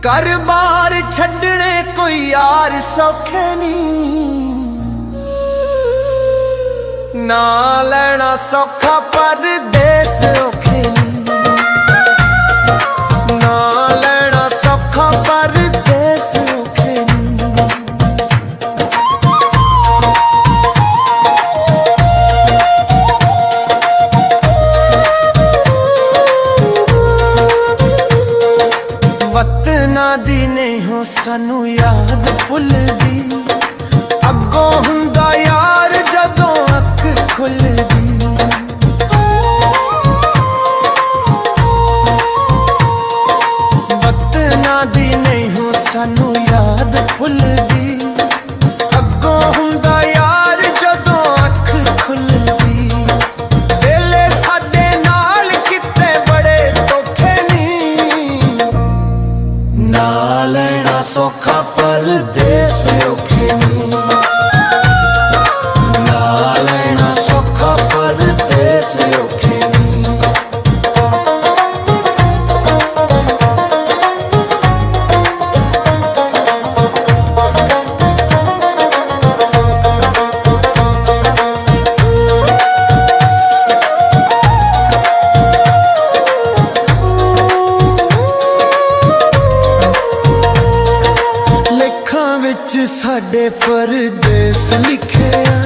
कर बार छड्डने कोई यार सौखे नहीं, ना लेना सौखा परदेस औखे नहीं, ना लेना सौखा परदेस औखे नहीं। वतना दी नहीं हो सानू याद भुलदी, अगों हुंदा यार जदों अख खुलदी। वतना दी नहीं हो सानू याद भुलदी, अगों हुंदा यार जदों अख खुलदी। वेले साडे नाल किते बड़े धोखे नहीं, ना लेना सौखा परदेस औखे नहीं, ना लेना सौखा परदेस औखे नहीं। लेखां विच साडे परदेस लिखे आ,